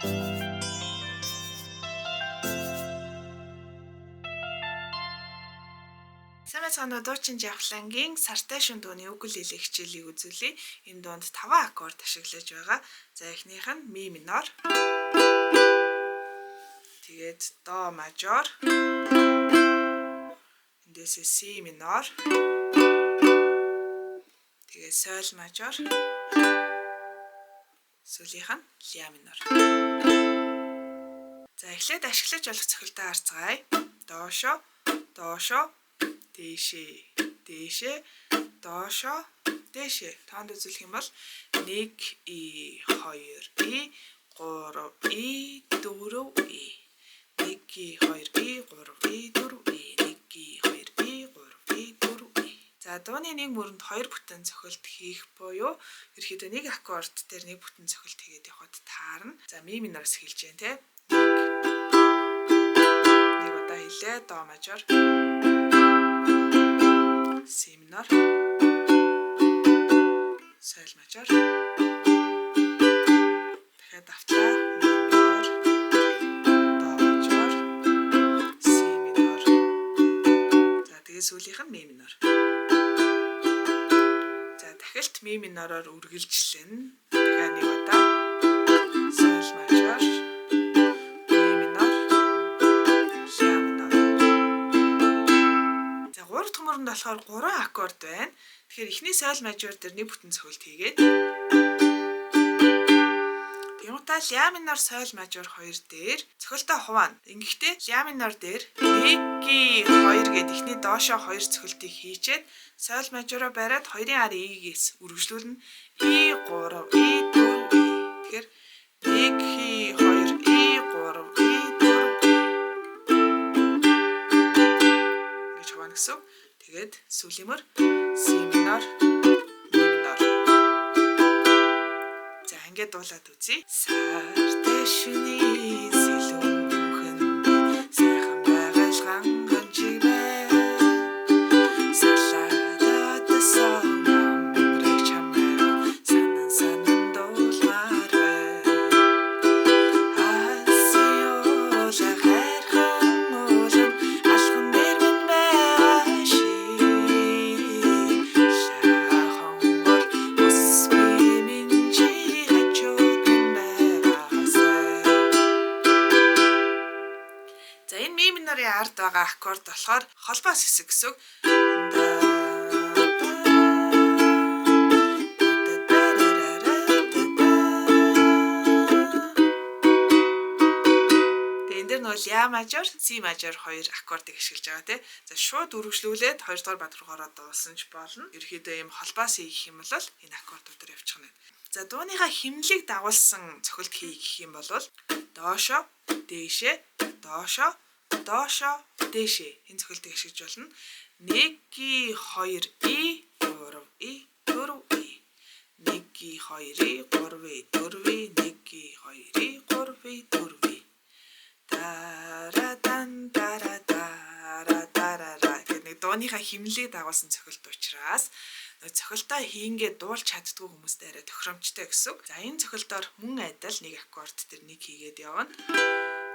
Сайн байна уу дуучин Жавхлангийн сартай шөнө дууны укулеле хичээлийг үзүүлье. Энэ дуунд 5 аккорд ашиглаж байгаа. За эхнийх нь ми минор. Тэгээд до мажор. Эндээс си минор. Тэгээд соль мажор. Сүүлийнх нь ля минор. За эхлээд ашиглаж болох цохилтоо харцгаая. Доошо, доошо, дээшээ, дээшээ, доошо, дээшээ. Тоонд үзүүлэх юм бол 1 и 2 и 3 и 4 и 1 и 2 и 3 и 4 и 1 и 2 и 3 и 4 и. За дууны нэг мөрөнд 2 бүтэн цохилт хийх буюу ерөөхдөө нэг аккорд дээр нэг бүтэн цохилт хийгээд явхад таарна. За ми минороос эхэлж जैन те. Нэг удаа хэлээ до мажор. Си минор. Соль мажор. Дахиад давтлаа ми минор. До мажор. Си минор. За тэгээ сүүлийнх нь ми минор. За дахилт ми минороор үргэлжлэн. Дахиад нэг удаа соль мажор. Ми минор. ля минор. За гурав дахь мөрөнд болохоор 3 аккорд байна. Тэгэхээр эхний соль мажор дээр нэг бүтэн цохилт хийгээд Тэгмутаа ля минор соль мажор 2 дээр цохилтоо хуваана. Ингэхдээ ля минор дээр 1 и 2 гээд эхний доошо 2 цохилтыг хийчээд соль мажороо бариад 2-ын ар игээс үргэлжлүүлнэ. И 3 и 4 и. Тэгэхээр 1 и 2 и 3 и 4 и. Гэж хуваана гэсэн. Тэгээд сүүлимөр си минор, ми минор. За ингээд дуулаад үзье. Сартай шөнийн сэлүүхэн сайхан байгaalган хончиг бай. Салаад сон амрыг чамайга санан санан дуулмаар бай. Асио хайрхан уулан алхан дээр минь байгаа ши. Шахангор усгүй минь чи хачууд минь байгаасай. За энэ ми минорын ард байгаа аккорд болохоор холбоос хэсэг гэсэн үг. Тэгээд энэ дэр нөгөө ля мажор, си мажор 2 аккордыг ашиглаж байгаа тий. За шууд үргэлжлүүлээд 2 дугаар бат руугаа дуулсан ч болно. Ерөөхдөө ийм холбоос хийх юм бол энэ аккордуудаар явчих нь. За дууныхаа хэмнэлийг дагуулсан цохилт хий гэх юм бол доошо, дээшээ, доошо, доошо, дээшээ энэ цохилтыг ашиглаж болно. 1 и 2 и 3 и 4 и 1 и 2 и 3 и 4 и 1 и 2 и 3 и 4 и тарадан таратара гэх нэг дууныхаа хэмнэлийг дагуулсан цохилт учраас цохилтоо хийнгээ дуулж чаддгүй хүмүүст арай тохиромжтой гэсэн. За энэ цохилтоор мөн адил нэг аккорд дээр нэг хийгээд явна.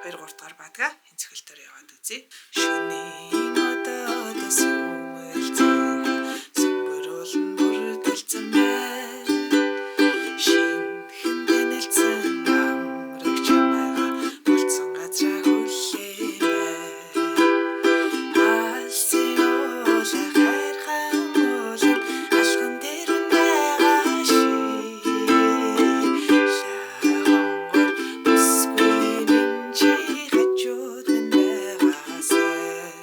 2 3 дугаар бадгаа энэ цохилтоор яваад үзье. Шөнийн одоод сүмэлцэн сүмбөрүүлэн бүрдэлцэн бай. Шинхэн тэнэлцэн амрыг чамайга болцсон газраа хүлээн бай. Асио хайрхан уулан алхан дээр минь байгаа ши. Шахангор усгүй минь чи хачууд минь байгаасай.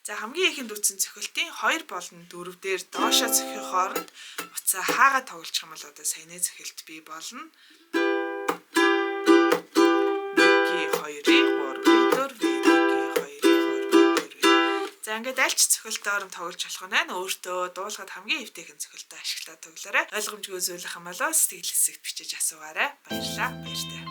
За хамгийн ихэнд үтсэн цохилтын 2 болон 4 дээр доошоо цохих хооронд утсаа хаагаад тоглох юм бол одоо саяны цохилт бий болно. 1-2-ийн 3-4 1-2-ийн 3-4. За ингээд аль ч цохилтоор нь тоглож болох нь өөртөө дуулахад хамгийн эвтэйхэн цохилтоо ашиглаад тоглоорой. Ойлгомжгүй зүйлэх юм бол сэтгэл хэсэгт бичиж асуугаарай. Баярлалаа. Баяртай.